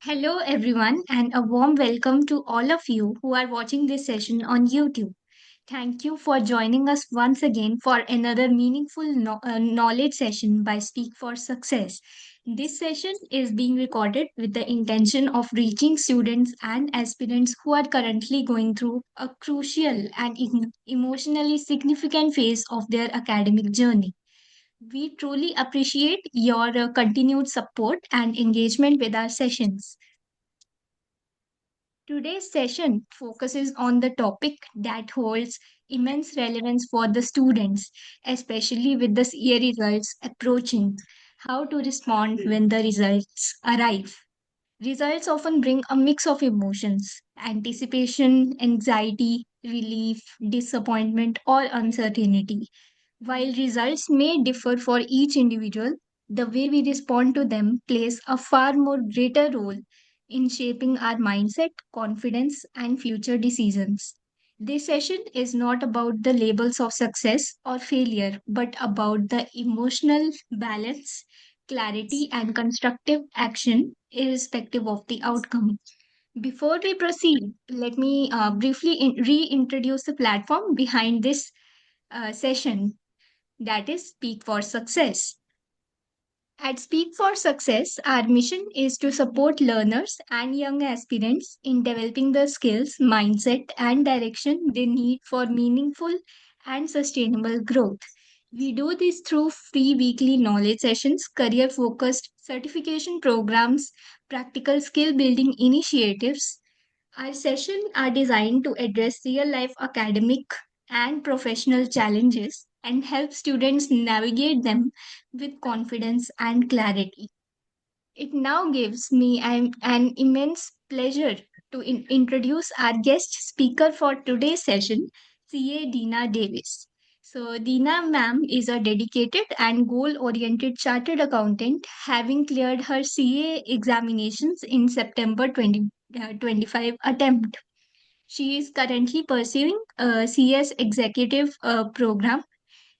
Hello, everyone, and a warm welcome to all of you who are watching this session on YouTube. Thank you for joining us once again for another meaningful knowledge session by Speak for Success. This session is being recorded with the intention of reaching students and aspirants who are currently going through a crucial and emotionally significant phase of their academic journey. We truly appreciate your continued support and engagement with our sessions. Today's session focuses on the topic that holds immense relevance for the students, especially with the CA results approaching. How to respond when the results arrive. Results often bring a mix of emotions: anticipation, anxiety, relief, disappointment, or uncertainty. While results may differ for each individual, the way we respond to them plays a far more greater role in shaping our mindset, confidence, and future decisions. This session is not about the labels of success or failure, but about the emotional balance, clarity, and constructive action, irrespective of the outcome. Before we proceed, let me briefly reintroduce the platform behind this session, that is Speak for Success. At Speak for Success, our mission is to support learners and young aspirants in developing the skills, mindset, and direction they need for meaningful and sustainable growth. We do this through free weekly knowledge sessions, career focused certification programs, practical skill building initiatives. Our sessions are designed to address real life academic and professional challenges and help students navigate them with confidence and clarity. It now gives me an immense pleasure to introduce our guest speaker for today's session, CA Deena Davis. So, Deena ma'am is a dedicated and goal oriented chartered accountant, having cleared her CA examinations in September 2025 attempt. She is currently pursuing a CS executive program,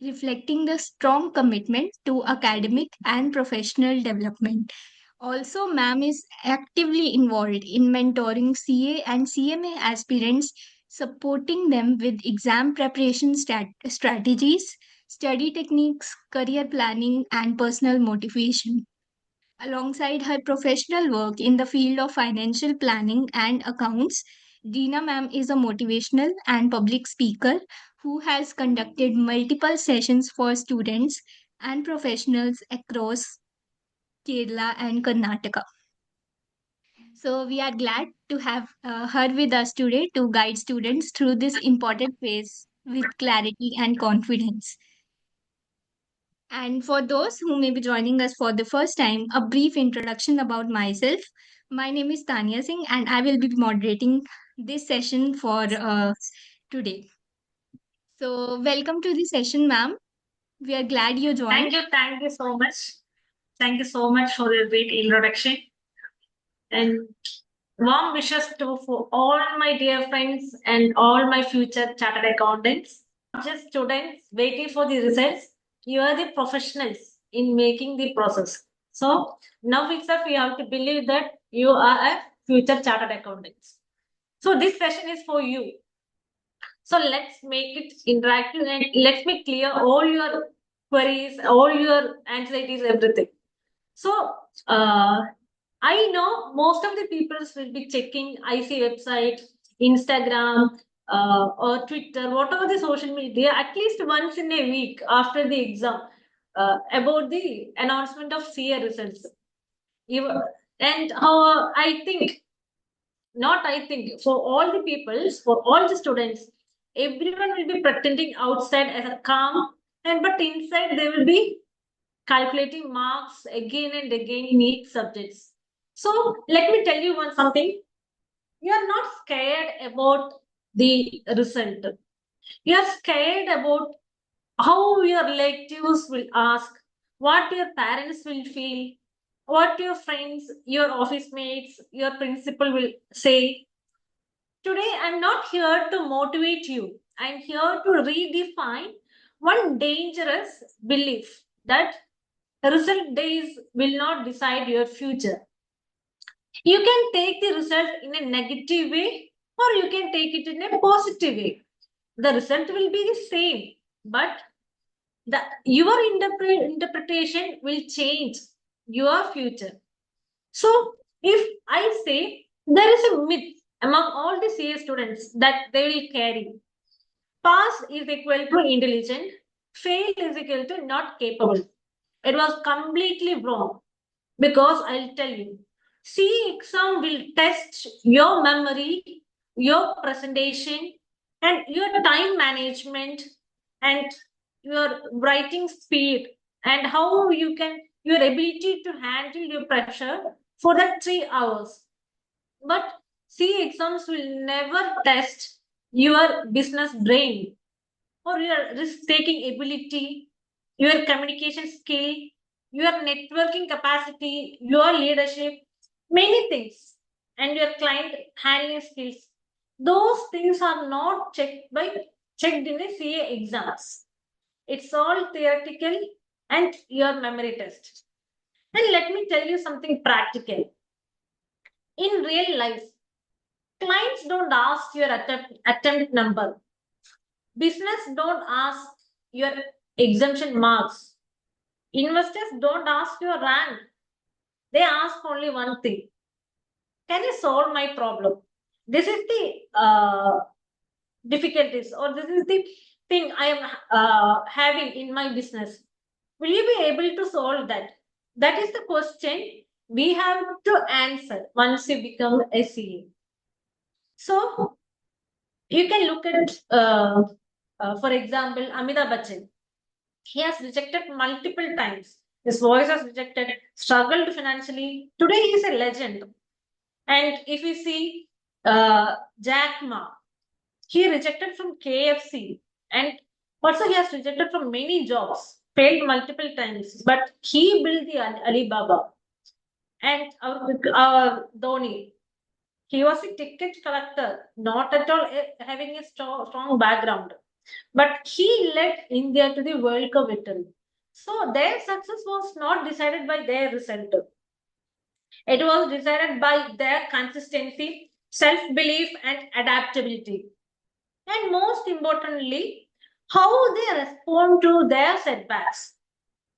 reflecting the strong commitment to academic and professional development. Also, ma'am is actively involved in mentoring CA and CMA aspirants, supporting them with exam preparation strategies, study techniques, career planning, and personal motivation. Alongside her professional work in the field of financial planning and accounts, Deena ma'am is a motivational and public speaker who has conducted multiple sessions for students and professionals across Kerala and Karnataka. So, we are glad to have her with us today to guide students through this important phase with clarity and confidence. And for those who may be joining us for the first time, a brief introduction about myself. My name is Tanya Singh, and I will be moderating this session for today. So, welcome to the session, ma'am. We are glad you joined. Thank you so much. Thank you so much for the great introduction and warm wishes to for all my dear friends and all my future chartered accountants. Not just students waiting for the results, you are the professionals in making the process. So now itself you have to believe that you are a future chartered accountants. So this session is for you. So let's make it interactive and let me clear all your queries, all your anxieties, everything. So I know most of the people will be checking IC website, Instagram, or Twitter, whatever the social media, at least once in a week after the exam about the announcement of CA results. And I think, not I think, for all the people, for all the students, everyone will be pretending outside as a calm, and but inside they will be calculating marks again and again in each subjects. So let me tell you one something. You are not scared about the result. You are scared about how your relatives will ask, what your parents will feel, what your friends, your office mates, your principal will say. Today, I'm not here to motivate you. I'm here to redefine one dangerous belief that result days will not decide your future. You can take the result in a negative way or you can take it in a positive way. The result will be the same, but your interpretation will change your future. So, if I say there is a myth among all the CA students that they will carry, pass is equal to intelligent, fail is equal to not capable. It was completely wrong because I'll tell you, CA exam will test your memory, your presentation, and your time management, and your writing speed, and how you can your ability to handle your pressure for that 3 hours. But CA exams will never test your business brain or your risk taking ability, your communication skill, your networking capacity, your leadership, many things, and your client handling skills. Those things are not checked in a CA exams. It's all theoretical and your memory test. And let me tell you something practical. In real life, clients don't ask your attempt number. Business don't ask your exemption marks. Investors don't ask your rank. They ask only one thing. Can you solve my problem? This is the difficulties or this is the thing I am having in my business. Will you be able to solve that? That is the question we have to answer once you become a CA. So you can look at, for example, Amitabh Bachchan. He has rejected multiple times. His voice has rejected, struggled financially. Today he is a legend. And if we see Jack Ma, he rejected from KFC and also he has rejected from many jobs, failed multiple times, but he built the Alibaba. And our Dhoni, he was a ticket collector, not at all having a strong background. But he led India to the World Cup victory. So their success was not decided by their result. It was decided by their consistency, self belief, and adaptability. And most importantly, how they respond to their setbacks.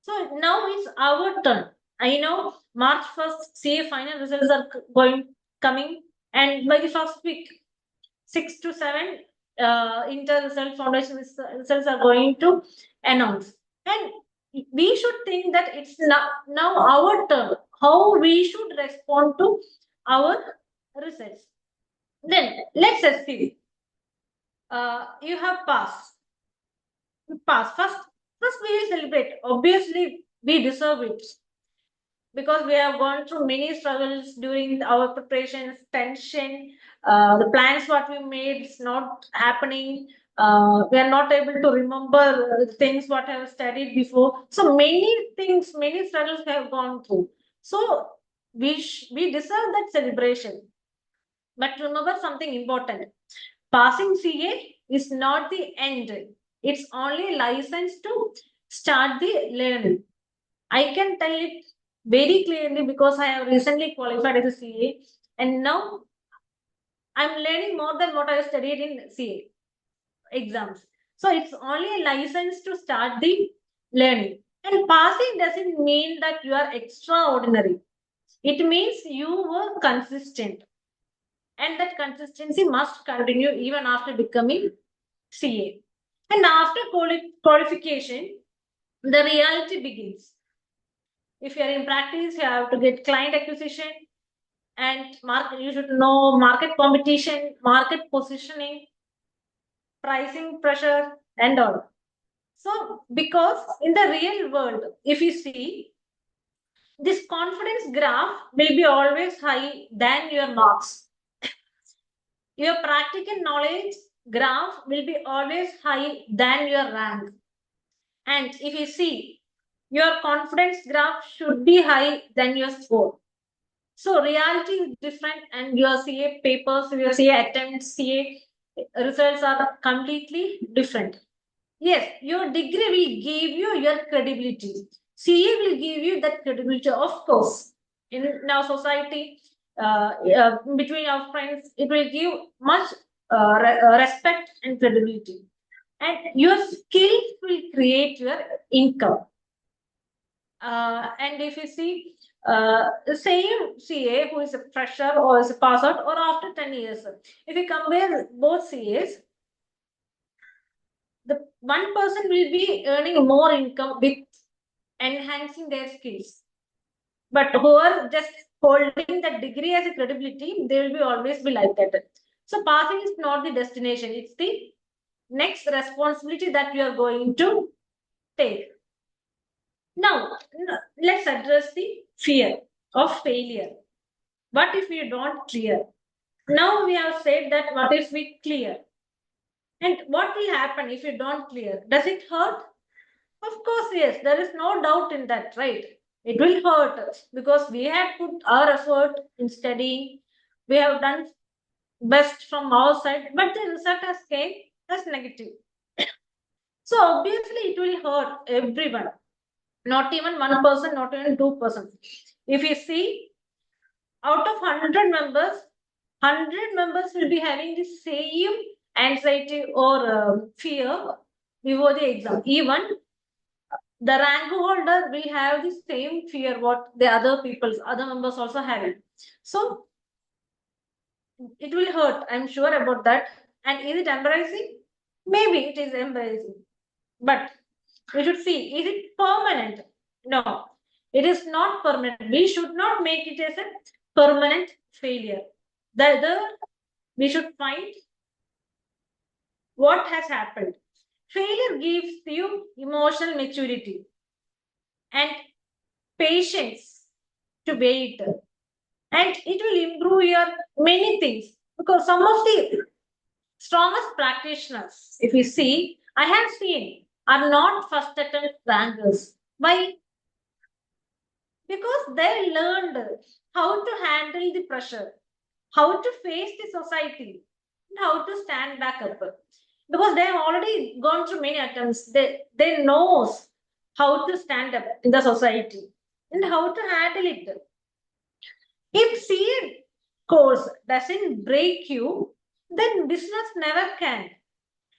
So now it's our turn. I know March 1st, CA final results are coming, and by the first week, 6 to 7 inter result foundation results are going to announce, and we should think that it's now our turn how we should respond to our results. Then let's see, you have passed. First we will celebrate, obviously we deserve it because we have gone through many struggles during our preparations, tension, the plans what we made is not happening. We are not able to remember things what I have studied before. So many things, many struggles we have gone through. So we deserve that celebration. But remember something important: passing CA is not the end. It's only license to start the learning. I can tell it very clearly because I have recently qualified as a CA and now I'm learning more than what I studied in CA exams. So it's only a license to start the learning. And passing doesn't mean that you are extraordinary. It means you were consistent. And that consistency must continue even after becoming CA. And after qualification, the reality begins. If you are in practice, you have to get client acquisition and market. You should know market competition, market positioning, pricing pressure, and all. So, because in the real world, if you see, this confidence graph will be always high than your marks. Your practical knowledge graph will be always high than your rank. And if you see, your confidence graph should be high than your score. So reality is different, and your CA papers, your CA attempts, CA results are completely different. Yes, your degree will give you your credibility. CA will give you that credibility, of course. In our society, between our friends. It will give much respect and credibility. And your skills will create your income. And if you see the same CA who is a fresher or is a pass out or after 10 years, if you compare both CAs, the one person will be earning more income with enhancing their skills. But who are just holding that degree as a credibility, they will be always be like that. So passing is not the destination, it's the next responsibility that you are going to take. Now, let's address the fear of failure. What if you don't clear? Now we have said that what if we clear? And what will happen if you don't clear? Does it hurt? Of course, yes. There is no doubt in that, right? It will hurt us because we have put our effort in studying. We have done best from our side, but the result has came as negative. So obviously it will hurt everyone. Not even one person, not even 2%. If you see, out of 100 members, 100 members will be having the same anxiety or fear before the exam. Even the rank holder will have the same fear what the other members also having. So it will hurt. I'm sure about that. And is it embarrassing? Maybe it is embarrassing. But we should see, is it permanent? No, it is not permanent. We should not make it as a permanent failure. The we should find what has happened. Failure gives you emotional maturity and patience to wait, and it will improve your many things because some of the strongest practitioners, if you see, I have seen, are not first attempt rankers. Why? Because they learned how to handle the pressure, how to face the society, and how to stand back up. Because they have already gone through many attempts. They knows how to stand up in the society and how to handle it. If CA course doesn't break you, then business never can.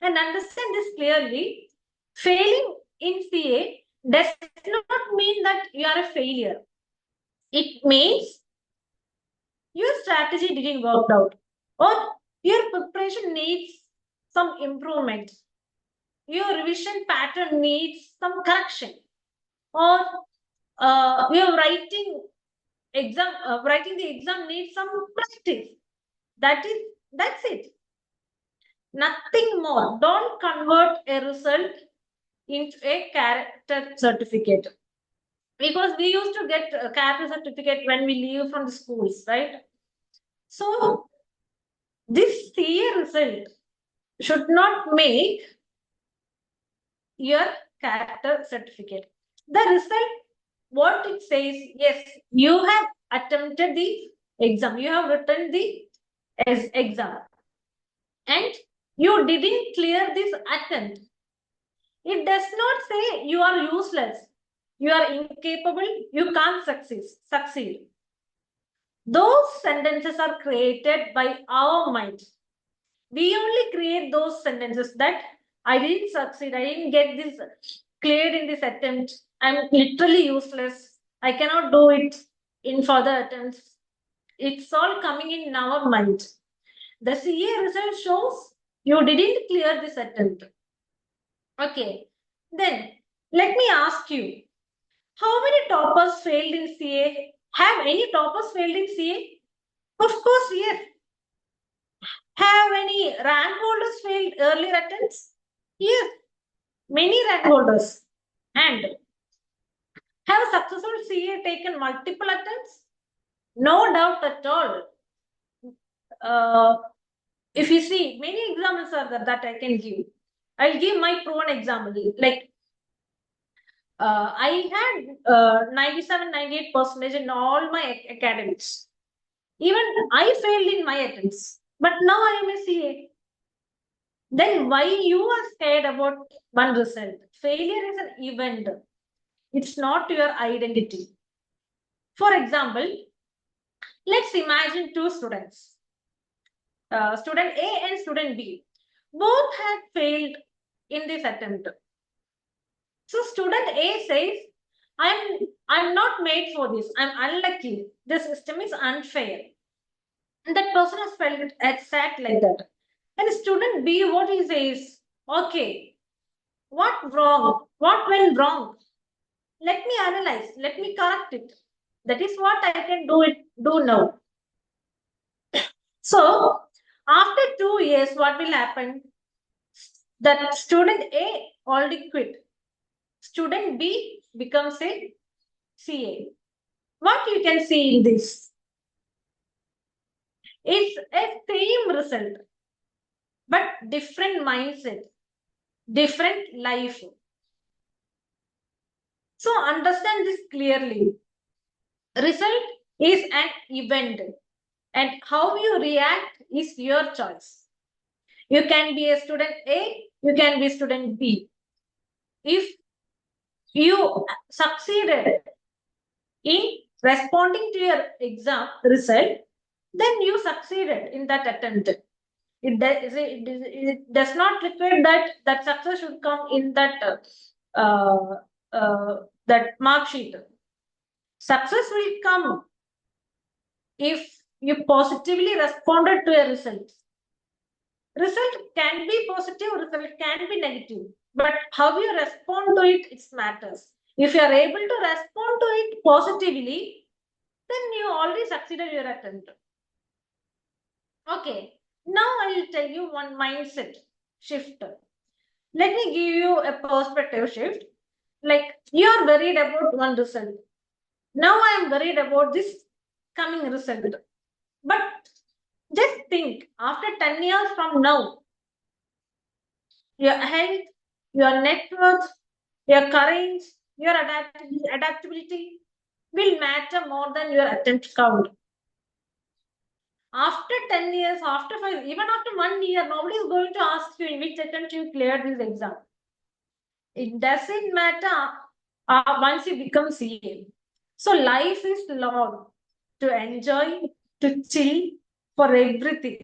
And understand this clearly. Failing in CA does not mean that you are a failure. It means your strategy didn't work out, or your preparation needs some improvement, your revision pattern needs some correction, or your writing the exam needs some practice. That's it. Nothing more. Don't convert a result into a character certificate. Because we used to get a character certificate when we leave from the schools, right? So this CA result should not make your character certificate. The result, what it says, yes, you have attempted the exam, you have written the exam, and you didn't clear this attempt. It does not say you are useless, you are incapable, you can't succeed. Those sentences are created by our mind. We only create those sentences that I didn't succeed, I didn't get this cleared in this attempt, I'm literally useless, I cannot do it in further attempts. It's all coming in our mind. The CA result shows you didn't clear this attempt. Okay, then let me ask you, how many toppers failed in CA? Have any toppers failed in CA? Of course, yes. Have any rank holders failed earlier attempts? Yes, many rank holders. And have successful CA taken multiple attempts? No doubt at all. If you see, many examples are there that I can give. I'll give my proven example. Like I had 97, 98% in all my academics. Even I failed in my attempts, but now I am a CA. Then why you are scared about one result? Failure is an event. It's not your identity. For example, Let's imagine two students, student A and student B. Both had failed in this attempt. So student A says, I'm not made for this. I'm unlucky. The system is unfair. And that person has felt exact like that. And student B, what he says, okay, what wrong? What went wrong? Let me analyze. Let me correct it. That is what I can do now. So after 2 years, what will happen? That student A already quit. Student B becomes a CA. What you can see in this? It's a same result, but different mindset, different life. So understand this clearly. Result is an event, and how you react is your choice. You can be a student A, you can be student B. If you succeeded in responding to your exam result, then you succeeded in that attempt. It does not require that success should come in that mark sheet. Success will come if you positively responded to a result. Result can be positive, result can be negative, but how you respond to it, it matters. If you are able to respond to it positively, then you already succeeded your attempt. Okay, now I will tell you one mindset shift. Let me give you a perspective shift. Like you are worried about one result. Now I am worried about this coming result. But just think after 10 years from now, your health, your net worth, your courage, your adaptability will matter more than your attempt count. After 10 years, after 5, even after 1 year, nobody is going to ask you in which attempt you cleared this exam. It doesn't matter once you become CA. So life is long to enjoy, to chill for everything.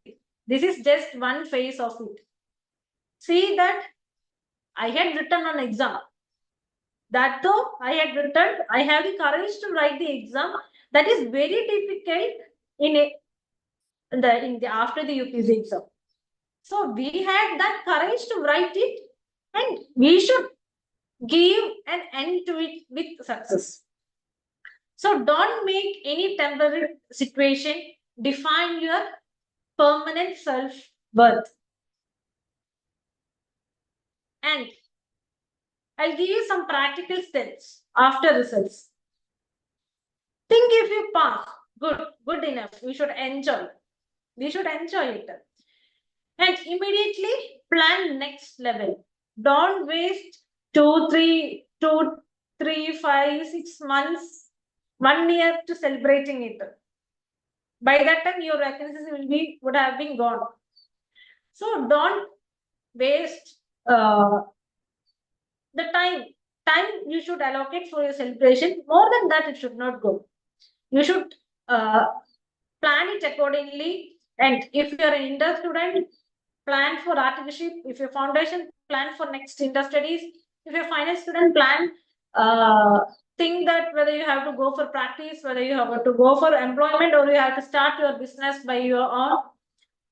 This is just one phase of it. See that I had written an exam. That though I had written, I have the courage to write the exam. That is very difficult in the after the UPC exam. So we had that courage to write it, and we should give an end to it with success. So don't make any temporary situation define your permanent self worth. And I'll give you some practical steps after results. Think if you pass, good enough. We should enjoy. We should enjoy it. And immediately plan next level. Don't waste 5, 6 months, 1 year to celebrating it. By that time, your vacancies would have been gone. So don't waste the time. Time you should allocate for your celebration. More than that, it should not go. You should plan it accordingly. And if you're an inter student, plan for articleship. If your foundation, plan for next inter studies. If you're finance student, plan think that whether you have to go for practice, whether you have to go for employment, or you have to start your business by your own.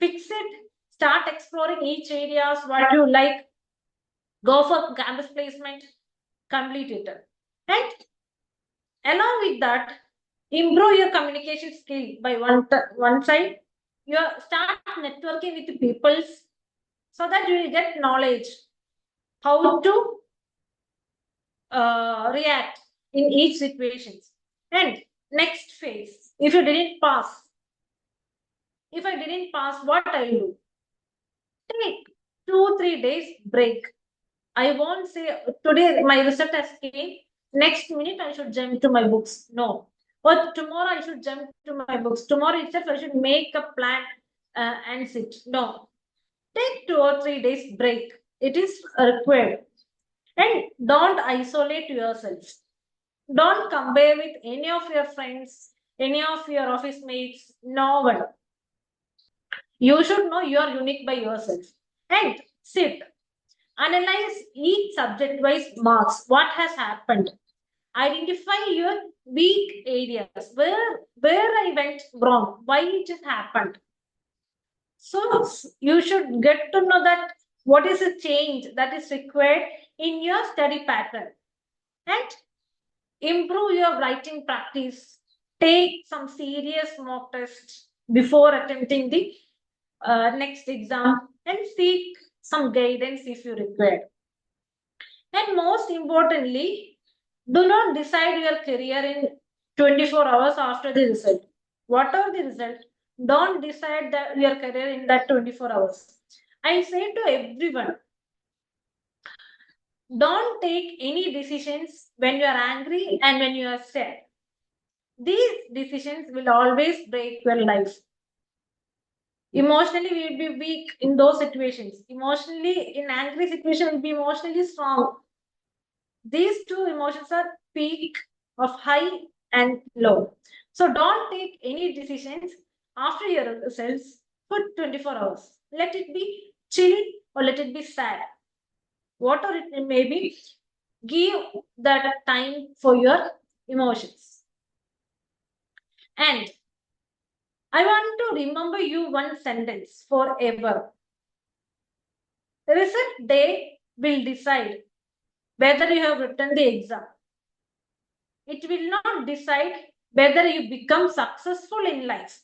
Fix it. Start exploring each areas what you like. Go for campus placement. Complete it. And along with that, improve your communication skill by one side. You start networking with people so that you will get knowledge how to react in each situations. And next phase, if I didn't pass, what I will do? Take 2-3 days break. I won't say today my result has came. Next minute I should jump to my books. No. Or tomorrow I should jump to my books. Tomorrow itself I should make a plan and sit. No. Take 2 or 3 days break. It is required. And don't isolate yourself. Don't compare with any of your friends. any of your office mates, no one. You should know you are unique by yourself. And sit, analyze each subject wise marks. What has happened? Identify your weak areas. Where I went wrong, why it has happened. So you should get to know that what is the change that is required in your study pattern, and improve your writing practice. Take some serious mock tests before attempting the next exam, and seek some guidance if you require. And most importantly, do not decide your career in 24 hours after the result. Whatever the result, don't decide your career in that 24 hours. I say to everyone, don't take any decisions when you are angry and when you are sad. These decisions will always break your life. Emotionally, we will be weak in those situations. Emotionally, in angry situation, we'll be emotionally strong. These two emotions are peak of high and low. So don't take any decisions after your results for 24 hours. Let it be chill or let it be sad. Whatever it may be, give that time for your emotions. And I want to remember you one sentence forever. The result day will decide whether you have written the exam. It will not decide whether you become successful in life.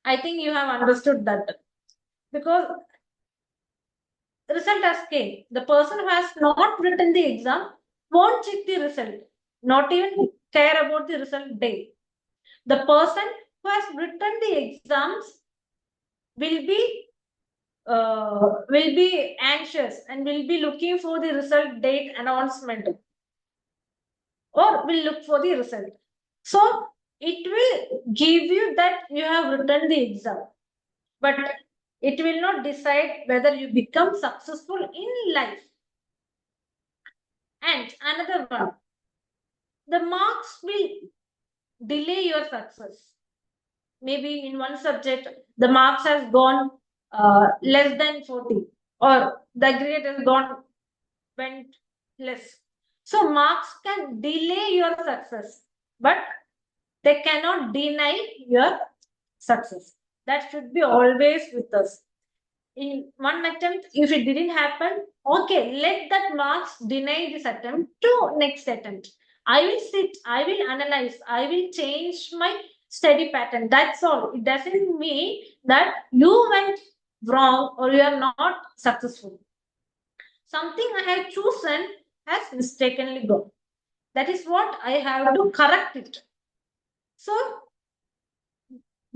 I think you have understood that, because the result has came. The person who has not written the exam won't check the result, not even care about the result day. The person who has written the exams will be anxious and will be looking for the result date announcement, or will look for the result. So it will give you that you have written the exam, but it will not decide whether you become successful in life. And another one, the marks will delay your success. Maybe in one subject, the marks has gone less than 40, or the grade has gone went less. So marks can delay your success, but they cannot deny your success. That should be always with us. In one attempt, if it didn't happen, okay, let that marks deny this attempt to next attempt. I will sit, I will analyze, I will change my study pattern. That's all. It doesn't mean that you went wrong or you are not successful. Something I had chosen has mistakenly gone. That is what I have to correct it. So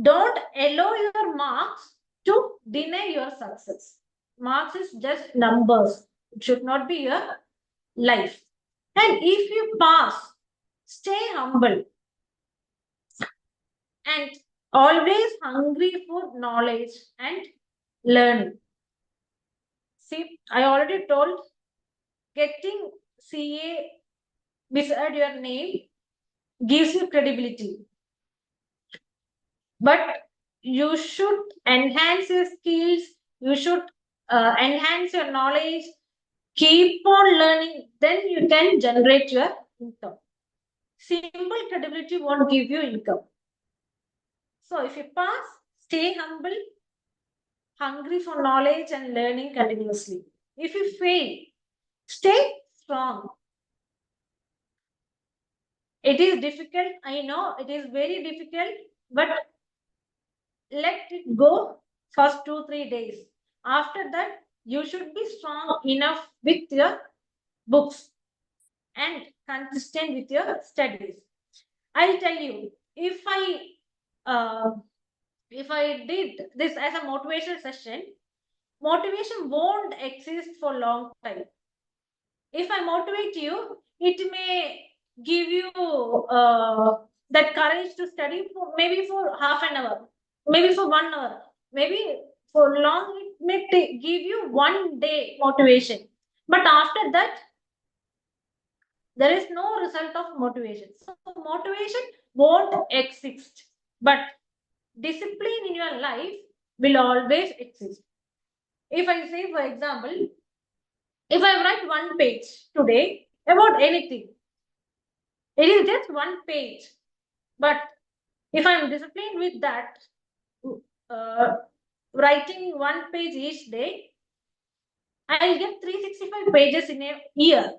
don't allow your marks to deny your success. Marks is just numbers. It should not be your life. And if you pass, stay humble and always hungry for knowledge and learning. See, I already told, getting CA beside your name gives you credibility. But you should enhance your skills, you should enhance your knowledge, keep on learning, then you can generate your income. Simple credibility won't give you income. So if you pass, stay humble, hungry for knowledge and learning continuously. If you fail, stay strong. It is difficult, I know it is very difficult, but let it go first 2 3 days. After that, you should be strong enough with your books and consistent with your studies. I'll tell you, uh, if I did this as a motivational session, motivation won't exist for long time. If I motivate you, it may give you that courage to study for maybe for half an hour, maybe for 1 hour, maybe for long it may give you one day motivation. But after that, there is no result of motivation. So motivation won't exist, but discipline in your life will always exist. If I say, for example, if I write one page today about anything, it is just one page. But if I'm disciplined with that, uh, writing one page each day, I'll get 365 pages in a year.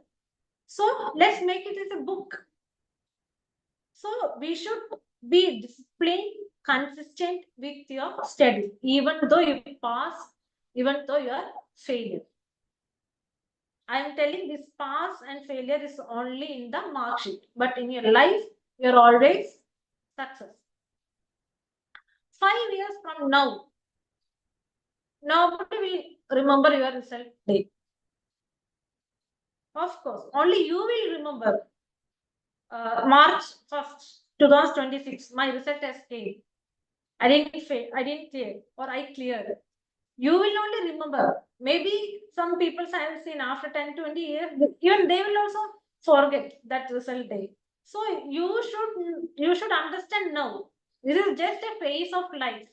So let's make it as a book. So we should be disciplined, consistent with your studies, even though you pass, even though you are failure. I am telling this pass and failure is only in the mark sheet, but in your life, you're always success. 5 years from now, nobody will remember your result day. Of course, only you will remember. March 1st, 2026, my result has came. I didn't fail, I didn't clear, or I cleared. You will only remember. Maybe some people I have seen after 10, 20 years, even they will also forget that result day. So you should understand now. This is just a phase of life.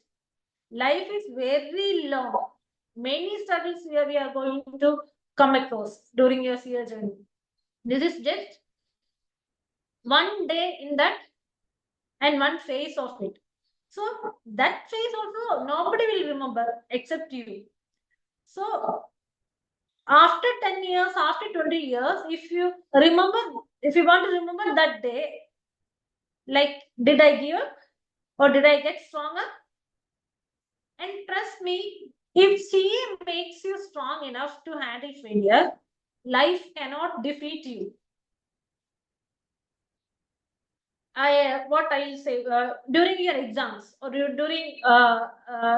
Life is very long. Many struggles we are going to come across during your CA journey. This is just one day in that and one phase of it. So that phase also nobody will remember except you. So after 10 years, after 20 years, if you remember, if you want to remember that day, like, did I give up or did I get stronger? And trust me, if CA makes you strong enough to handle failure, life cannot defeat you. What I'll say, during your exams or during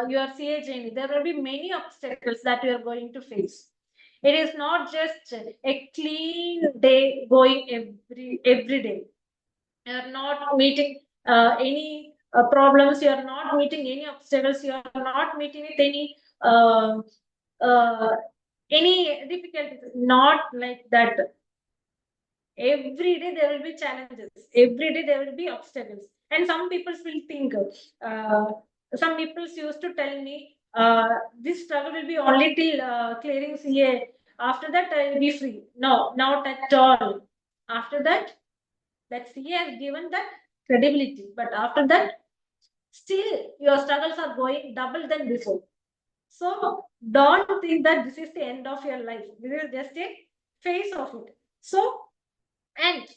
your CA journey, there will be many obstacles that you are going to face. It is not just a clean day going every day. You are not meeting any problems. You are not meeting any obstacles. You are not meeting with any difficulties. Not like that. Every day there will be challenges. Every day there will be obstacles. And some people will think, some people used to tell me, this struggle will be only till clearing CA. After that, I will be free. No, not at all. After that, CA has given that credibility. But after that, still your struggles are going double than before. So don't think that this is the end of your life. This is just a phase of it. So, and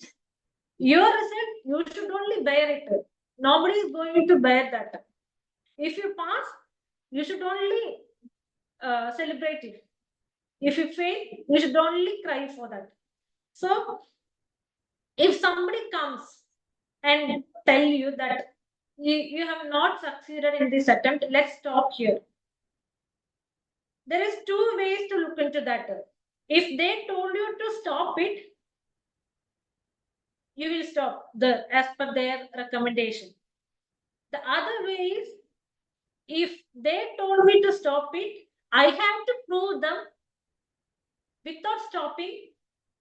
your result, you should only bear it. Nobody is going to bear that. If you pass, you should only celebrate it. If you fail, you should only cry for that. So if somebody comes and tell you that you have not succeeded in this attempt, let's stop here. There is two ways to look into that. If they told you to stop it, you will stop as per their recommendation. The other way is, if they told me to stop it, I have to prove them without stopping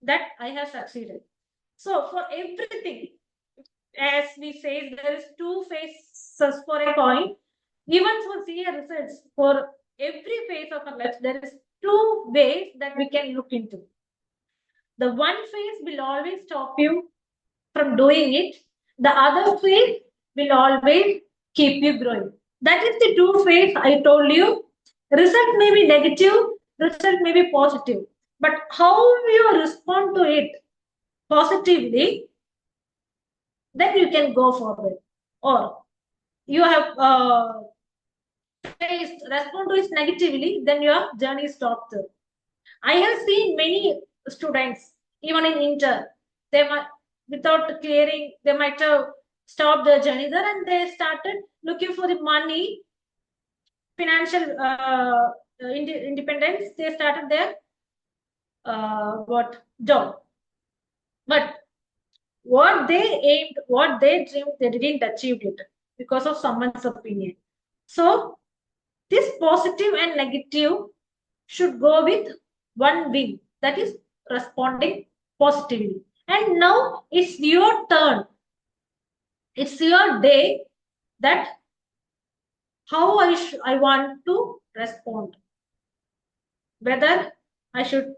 that I have succeeded. So for everything, as we say, there is two faces for a coin. Even for CA results, for every phase of our life, there is two ways that we can look into. The one phase will always stop you from doing it. The other phase will always keep you growing. That is the two phase I told you. Result may be negative, result may be positive. But how you respond to it positively, then you can go forward. Or you have respond to it negatively, then your journey stops there. I have seen many students, even in inter, they might, without clearing, they might have stopped their journey there and they started looking for the money, financial independence. They started their job. But what they aimed, what they dreamed, they didn't achieve it because of someone's opinion. So this positive and negative should go with one wing, that is responding positively. And now it's your turn. It's your day that how I want to respond. Whether I should,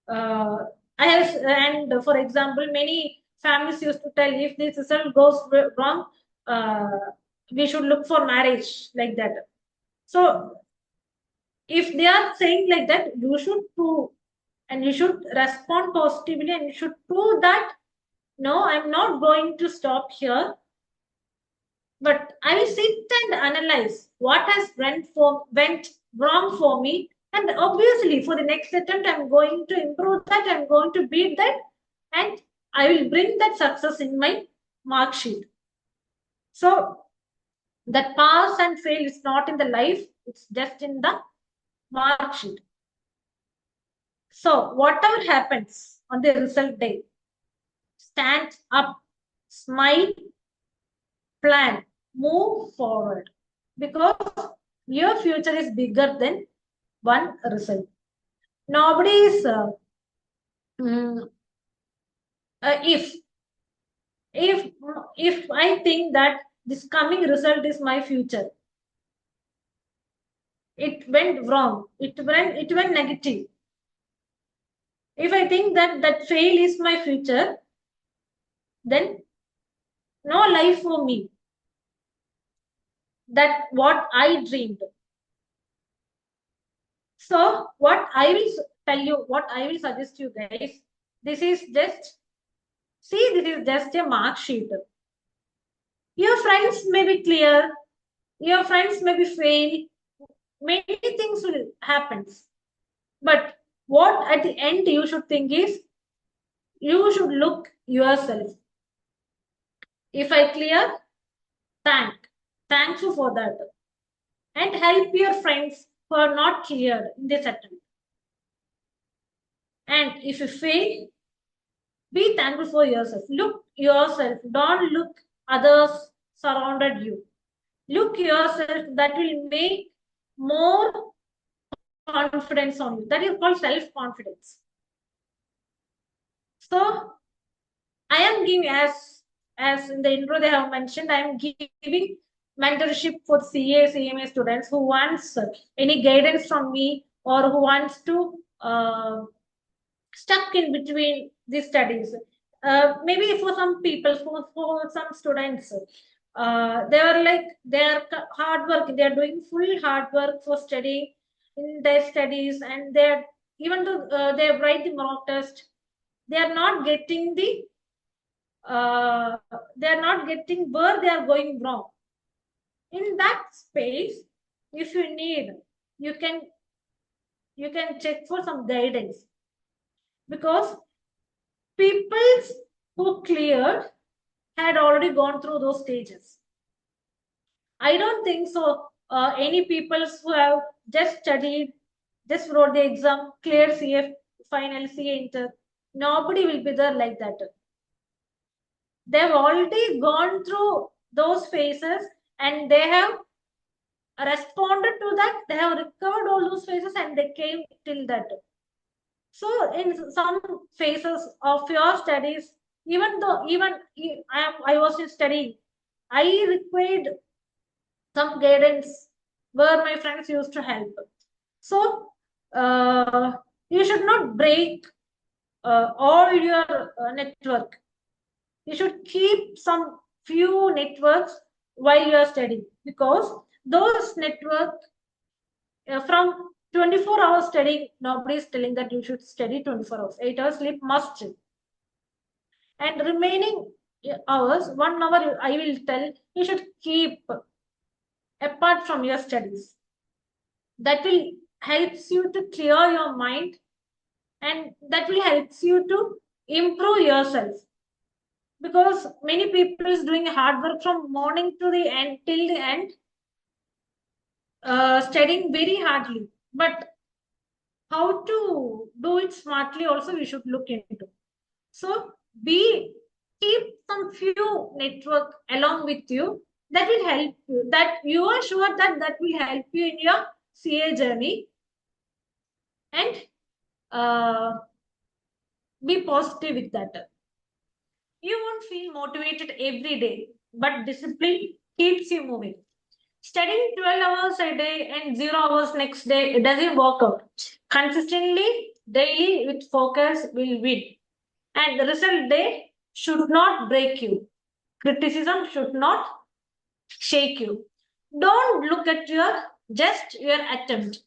uh, I have, and for example, many families used to tell if this result goes wrong, uh, we should look for marriage like that. So if they are saying like that, you should prove and you should respond positively and you should prove that no, I'm not going to stop here, but I will sit and analyze what has went wrong for me. And obviously, for the next attempt, I'm going to improve that, I'm going to beat that, and I will bring that success in my mark sheet. So, that pass and fail is not in the life, it's just in the mark sheet. So, whatever happens on the result day, stand up, smile, plan, move forward, because your future is bigger than one result. Nobody is mm, if if if I think that this coming result is my future, it went wrong, it went negative. If I think that that fail is my future, then no life for me. That what I dreamed. So what I will tell you, what I will suggest you guys, this is just see, this is just a mark sheet. Your friends may be clear, your friends may be fail, many things will happen. But what at the end you should think is you should look yourself. If I clear, thank you for that. And help your friends who are not cleared in this attempt. And if you fail, be thankful for yourself. Look yourself. Don't look others surrounded you. Look yourself. That will make more confidence on you. That is called self-confidence. So I am giving, as in the intro they have mentioned, I am giving mentorship for CA, CMA students who wants any guidance from me or who wants to stuck in between the studies. Maybe for some people, for some students, they are like they are hard work. They are doing full hard work for studying in their studies, and they are even though they write the mock test, they are not getting the uh, they are not getting where they are going wrong. In that space, if you need, you can you can check for some guidance because people who cleared had already gone through those stages. I don't think so. Any people who have just studied, just wrote the exam, cleared CF final, CA inter, nobody will be there like that. They've already gone through those phases and they have responded to that. They have recovered all those phases and they came till that. So in some phases of your studies, even though even I was in studying, I required some guidance where my friends used to help. So you should not break all your network. You should keep some few networks while you are studying because those networks from 24 hours studying, nobody is telling that you should study 24 hours. 8 hours sleep must. And remaining hours, 1 hour, I will tell you should keep apart from your studies. That will helps you to clear your mind and that will helps you to improve yourself because many people is doing hard work from morning to the end till the end studying very hardly but how to do it smartly also we should look into. So be keep some few network along with you that will help you, that you are sure that that will help you in your CA journey and uh, be positive with that. You won't feel motivated every day. but discipline keeps you moving. Studying 12 hours a day and 0 hours next day, it doesn't work out. Consistently, daily with focus will win. And the result day should not break you. Criticism should not shake you. Don't look at your attempt.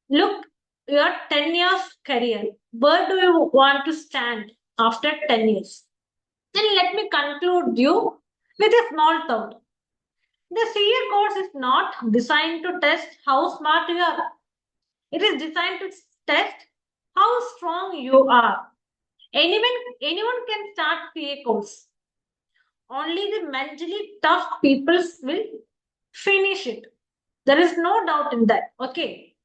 Look your 10 years career. Where do you want to stand after 10 years? Then let me conclude you with a small thought. The CA course is not designed to test how smart you are. It is designed to test how strong you are. Anyone can start CA course. Only the mentally tough people will finish it. There is no doubt in that. Okay.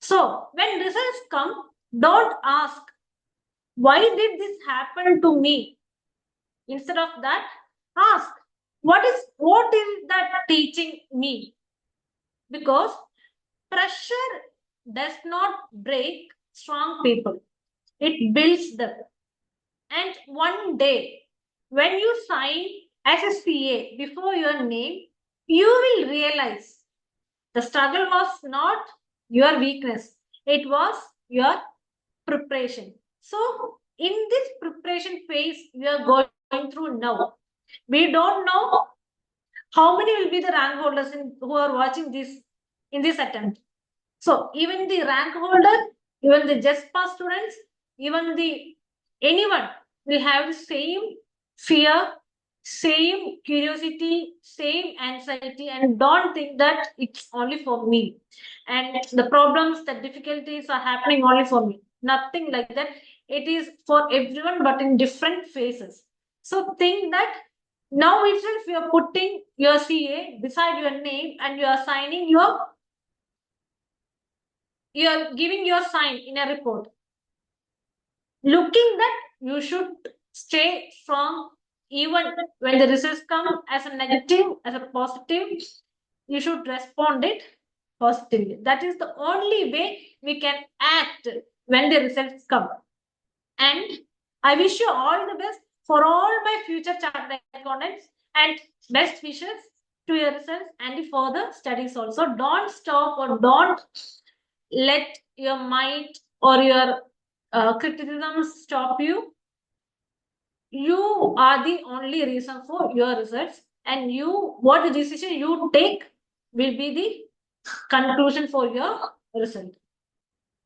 So when results come, don't ask, why did this happen to me? Instead of that, ask, what is that teaching me? Because pressure does not break strong people. It builds them. And one day, when you sign as a CA before your name, you will realize the struggle was not your weakness, it was your preparation. So, in this preparation phase we are going through now, we don't know how many will be the rank holders who are watching this in this attempt. So, even the rank holder, even the just pass students, even the anyone will have the same fear, same curiosity, same anxiety, and don't think that it's only for me. And the problems, the difficulties are happening only for me. Nothing like that. It is for everyone, but in different phases. So think that now itself you are putting your CA beside your name and you are signing you are giving your sign in a report. Looking that you should stay strong even when the results come as a negative, as a positive, you should respond it positively. That is the only way we can act when the results come. And I wish you all the best for all my future chartered accountants and best wishes to your results and for the studies also. Don't stop or don't let your mind or your criticism stop you. You are the only reason for your results, and what the decision you take will be the conclusion for your result.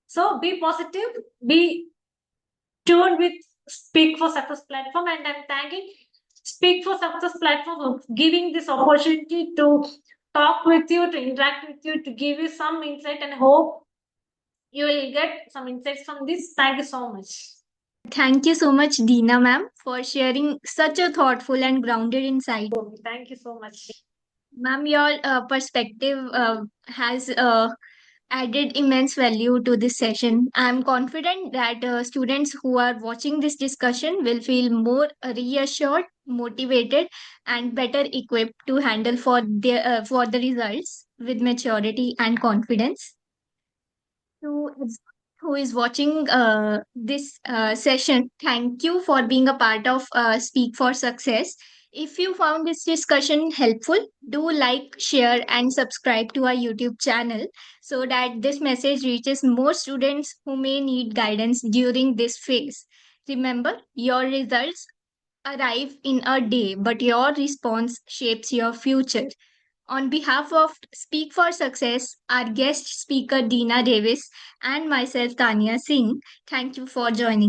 So be positive, be tuned with Speak for Success platform, and I'm thanking Speak for Success platform for giving this opportunity to talk with you, to interact with you, to give you some insight, and hope you will get some insights from this. Thank you so much. Thank you so much, Deena ma'am, for sharing such a thoughtful and grounded insight. Thank you so much. Ma'am, your perspective has added immense value to this session. I'm confident that students who are watching this discussion will feel more reassured, motivated, and better equipped to handle for the results with maturity and confidence. To who is watching this session, thank you for being a part of Speak for Success. If you found this discussion helpful, do like, share, and subscribe to our YouTube channel so that this message reaches more students who may need guidance during this phase. Remember, your results arrive in a day, but your response shapes your future. On behalf of Speak for Success, our guest speaker Deena Davis, and myself Tanya Singh, thank you for joining.